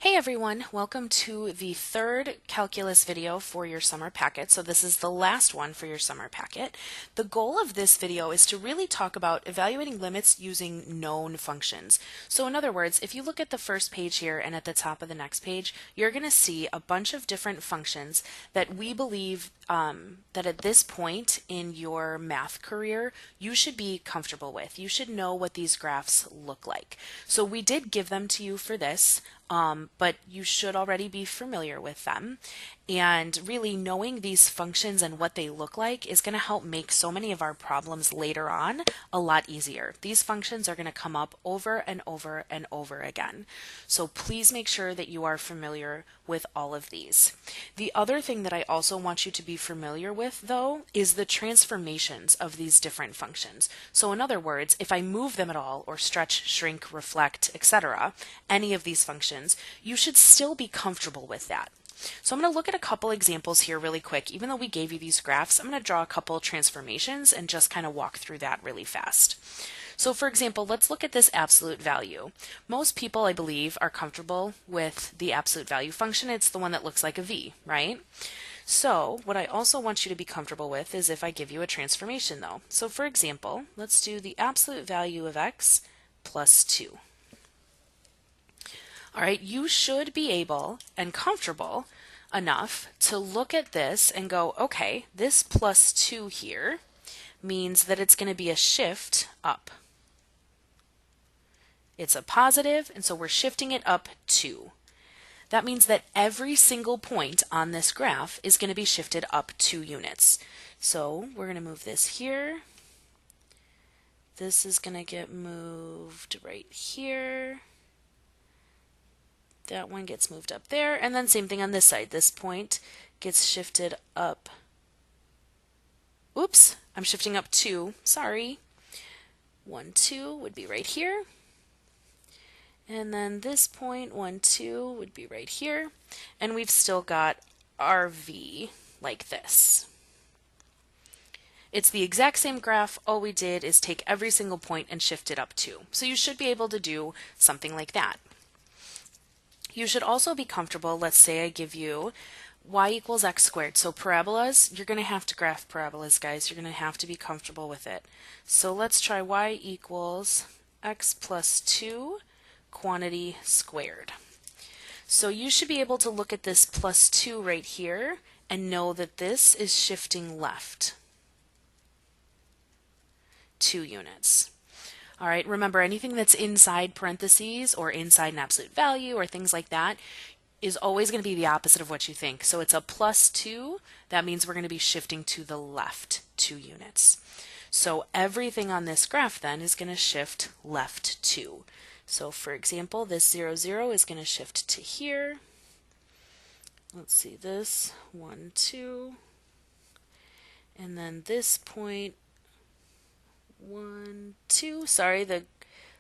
Hey everyone, welcome to the third calculus video for your summer packet. So this is the last one for your summer packet. The goal of this video is to really talk about evaluating limits using known functions. So in other words, if you look at the first page here and at the top of the next page, you're going to see a bunch of different functions that we believe that at this point in your math career, you should be comfortable with. You should know what these graphs look like. So we did give them to you for this. But you should already be familiar with them. And really knowing these functions and what they look like is going to help make so many of our problems later on a lot easier. These functions are going to come up over and over and over again. So please make sure that you are familiar with all of these. The other thing that I also want you to be familiar with, though, is the transformations of these different functions. So in other words, if I move them at all, or stretch, shrink, reflect, etc., any of these functions, you should still be comfortable with that. So I'm going to look at a couple examples here really quick. Even though we gave you these graphs, I'm going to draw a couple transformations and just kind of walk through that really fast. So for example, let's look at this absolute value. Most people, I believe, are comfortable with the absolute value function. It's the one that looks like a V, right? So what I also want you to be comfortable with is if I give you a transformation though. So for example, let's do the absolute value of x plus 2. All right, you should be able and comfortable enough to look at this and go, okay, this plus 2 here means that it's going to be a shift up. It's a positive, and so we're shifting it up 2. That means that every single point on this graph is going to be shifted up 2 units. So we're going to move this here. This is going to get moved right here. That one gets moved up there, and then same thing on this side. This point gets shifted up. Oops, I'm shifting up 2. Sorry. 1, 2 would be right here. And then this point, 1, 2, would be right here. And we've still got our V like this. It's the exact same graph. All we did is take every single point and shift it up 2. So you should be able to do something like that. You should also be comfortable, let's say I give you y equals x squared. So parabolas, you're going to have to graph parabolas, guys. You're going to have to be comfortable with it. So let's try y equals x plus 2 quantity squared. So you should be able to look at this plus 2 right here and know that this is shifting left 2 units. All right, remember anything that's inside parentheses or inside an absolute value or things like that is always going to be the opposite of what you think. So it's a plus 2, that means we're going to be shifting to the left 2 units. So everything on this graph then is going to shift left 2. So for example, this 0, 0 is going to shift to here. Let's see, this 1, 2, and then this point 1, 2. Sorry, the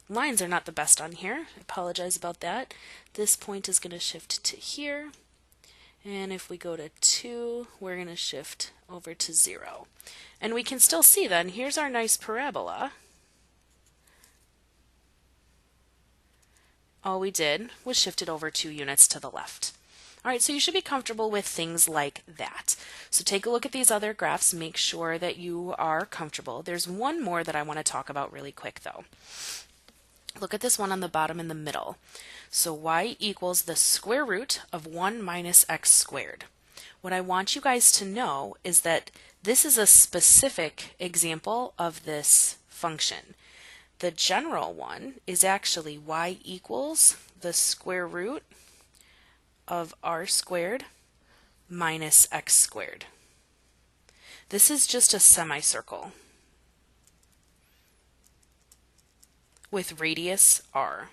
lines are not the best on here. I apologize about that. This point is going to shift to here. And if we go to 2, we're going to shift over to 0. And we can still see then, here's our nice parabola. All we did was shift it over 2 units to the left. All right, so you should be comfortable with things like that. So take a look at these other graphs, make sure that you are comfortable. There's one more that I want to talk about really quick though. Look at this one on the bottom in the middle. So y equals the square root of 1 minus x squared. What I want you guys to know is that this is a specific example of this function. The general one is actually y equals the square root of r squared minus x squared. This is just a semicircle with radius r.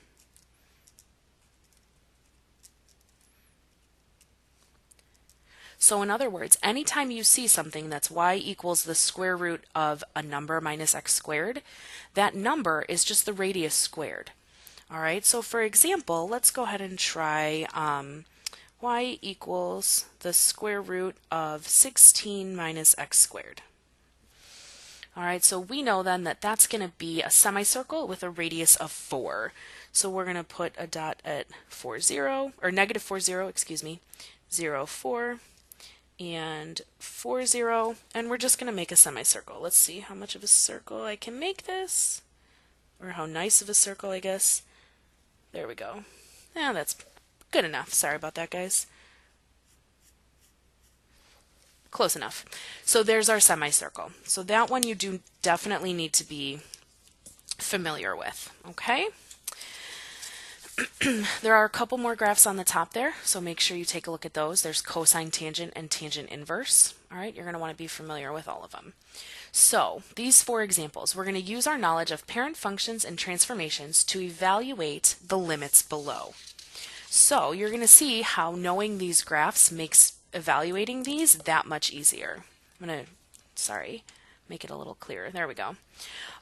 So in other words, anytime you see something that's y equals the square root of a number minus x squared, that number is just the radius squared. All right, so for example, let's go ahead and try y equals the square root of 16 minus x squared. All right, so we know then that that's going to be a semicircle with a radius of 4. So we're going to put a dot at 4, 0, or negative 4, 0, excuse me, 0, 4, and 4, 0, and we're just going to make a semicircle. Let's see how much of a circle I can make this, or how nice of a circle, I guess. There we go. Yeah, that's good enough. Sorry about that, guys. Close enough. So there's our semicircle. So that one you do definitely need to be familiar with, okay? There are a couple more graphs on the top there, so make sure you take a look at those. There's cosine tangent and tangent inverse. All right, you're going to want to be familiar with all of them. So these 4 examples, we're going to use our knowledge of parent functions and transformations to evaluate the limits below. So you're going to see how knowing these graphs makes evaluating these that much easier. I'm going to, make it a little clearer. There we go.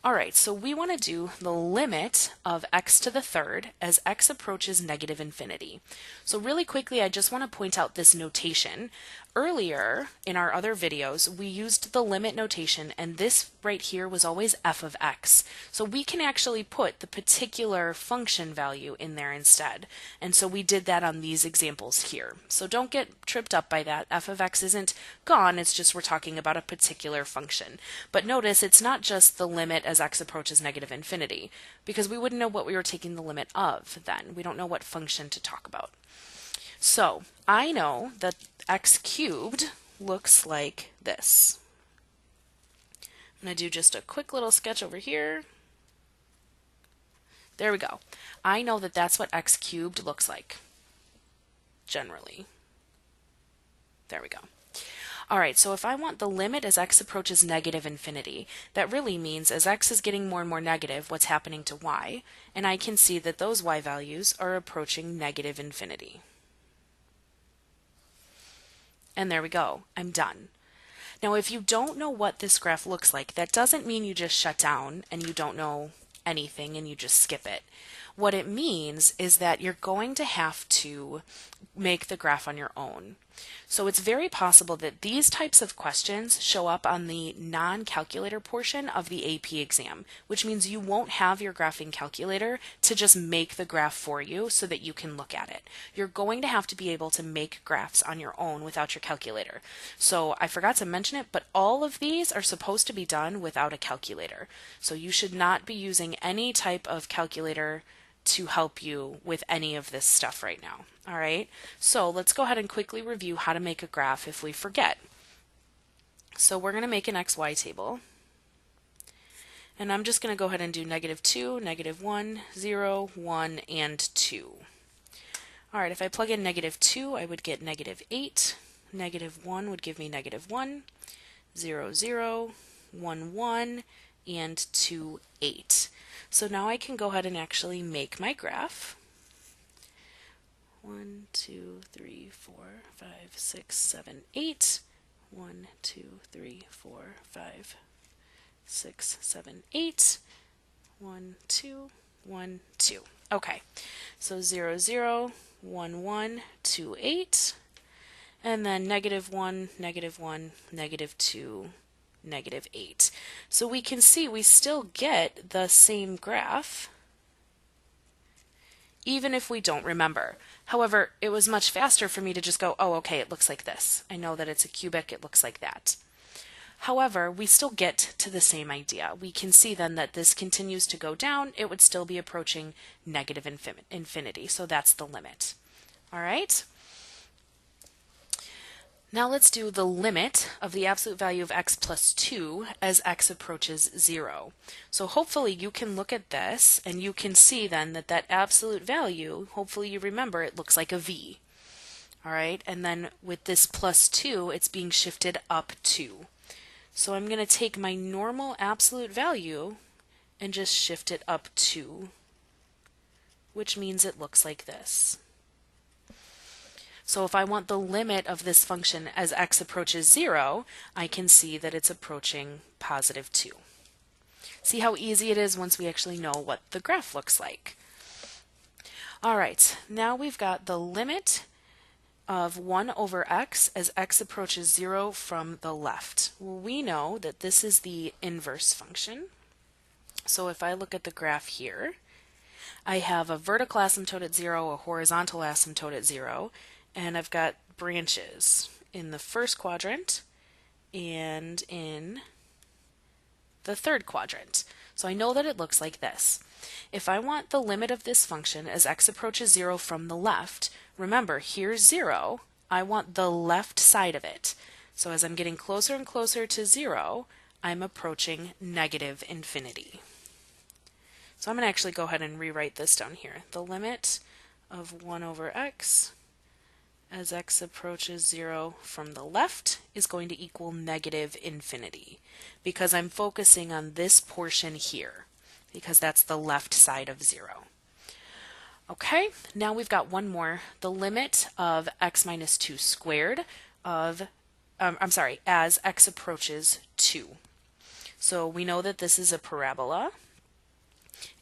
All right, so we want to do the limit of x to the third as x approaches negative infinity. So really quickly, I just want to point out this notation. Earlier in our other videos, we used the limit notation, and this right here was always f of x. So we can actually put the particular function value in there instead. And so we did that on these examples here. So don't get tripped up by that. F of x isn't gone, it's just we're talking about a particular function. But notice it's not just the limit as x approaches negative infinity, because we wouldn't know what we were taking the limit of then. We don't know what function to talk about. So I know that x cubed looks like this. I'm going to do just a quick little sketch over here. There we go. I know that that's what x cubed looks like, generally. There we go. All right, so if I want the limit as x approaches negative infinity, that really means as x is getting more and more negative, what's happening to y? And I can see that those y values are approaching negative infinity. And there we go. I'm done. Now, if you don't know what this graph looks like, that doesn't mean you just shut down and you don't know anything and you just skip it. What it means is that you're going to have to make the graph on your own. So it's very possible that these types of questions show up on the non-calculator portion of the AP exam, which means you won't have your graphing calculator to just make the graph for you so that you can look at it. You're going to have to be able to make graphs on your own without your calculator. So I forgot to mention it, but all of these are supposed to be done without a calculator. So you should not be using any type of calculator to help you with any of this stuff right now. All right, so let's go ahead and quickly review how to make a graph if we forget. So we're going to make an XY table. And I'm just going to go ahead and do -2, -1, 0, 1, and 2. All right, if I plug in -2, I would get -8. -1 would give me -1, 0, 0, 1, 1, and 2, 8. So now I can go ahead and actually make my graph. 1, 2, 3, 4, 5, 6, 7, 8. 1, 2, 3, 4, 5, 6, 7, 8. 1, 2, 1, 2. Okay, so 0, 0, 1, 1, 2, 8. And then -1, -1, -2, -8. So we can see we still get the same graph even if we don't remember. However, it was much faster for me to just go, oh, okay, it looks like this. I know that it's a cubic, it looks like that. However, we still get to the same idea. We can see then that this continues to go down. It would still be approaching negative infinity, so that's the limit. All right? Now let's do the limit of the absolute value of x plus 2 as x approaches 0. So hopefully you can look at this and you can see then that that absolute value, hopefully you remember, it looks like a v. All right, and then with this plus 2, it's being shifted up 2. So I'm going to take my normal absolute value and just shift it up 2, which means it looks like this. So if I want the limit of this function as x approaches 0, I can see that it's approaching positive 2. See how easy it is once we actually know what the graph looks like. All right, now we've got the limit of 1 over x as x approaches 0 from the left. Well, we know that this is the inverse function. So if I look at the graph here, I have a vertical asymptote at 0, a horizontal asymptote at 0, and I've got branches in the first quadrant and in the third quadrant. So I know that it looks like this. If I want the limit of this function as x approaches 0 from the left, remember here's 0, I want the left side of it. So as I'm getting closer and closer to 0, I'm approaching negative infinity. So I'm going to actually go ahead and rewrite this down here. The limit of 1 over x as x approaches 0 from the left is going to equal negative infinity because I'm focusing on this portion here because that's the left side of 0. Okay, now we've got one more. The limit of x minus 2 squared of, as x approaches 2. So we know that this is a parabola.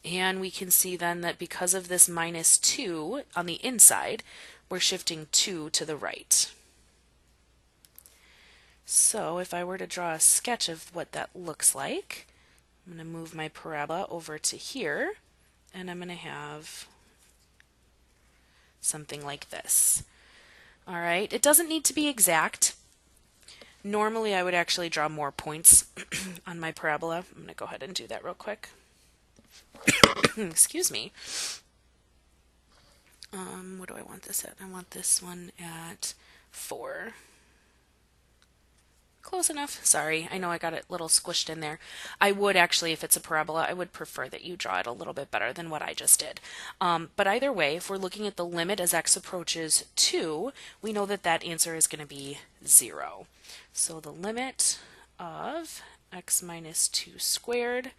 And we can see then that because of this minus 2 on the inside, we're shifting 2 to the right. So if I were to draw a sketch of what that looks like, I'm going to move my parabola over to here, and I'm going to have something like this. All right, it doesn't need to be exact. Normally I would actually draw more points on my parabola. I'm going to go ahead and do that real quick. Excuse me. What do I want this at? I want this one at 4. Close enough. Sorry, I know I got it a little squished in there. I would actually, if it's a parabola, I would prefer that you draw it a little bit better than what I just did. But either way, if we're looking at the limit as x approaches 2, we know that that answer is going to be 0. So the limit of x minus 2 squared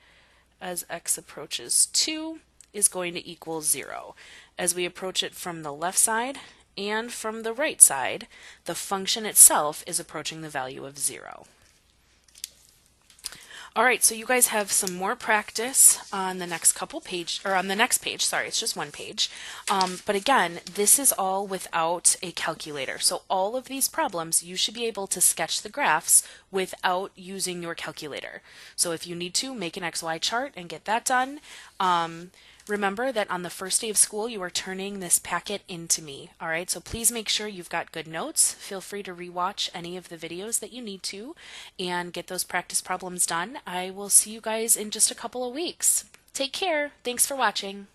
as x approaches 2 is going to equal 0. As we approach it from the left side and from the right side, the function itself is approaching the value of 0. All right, so you guys have some more practice on the next page, sorry, it's just one page. But again, this is all without a calculator. So all of these problems, you should be able to sketch the graphs without using your calculator. So if you need to, make an XY chart and get that done. Remember that on the first day of school, you are turning this packet into me. All right, so please make sure you've got good notes. Feel free to rewatch any of the videos that you need to and get those practice problems done. I will see you guys in just a couple of weeks. Take care. Thanks for watching.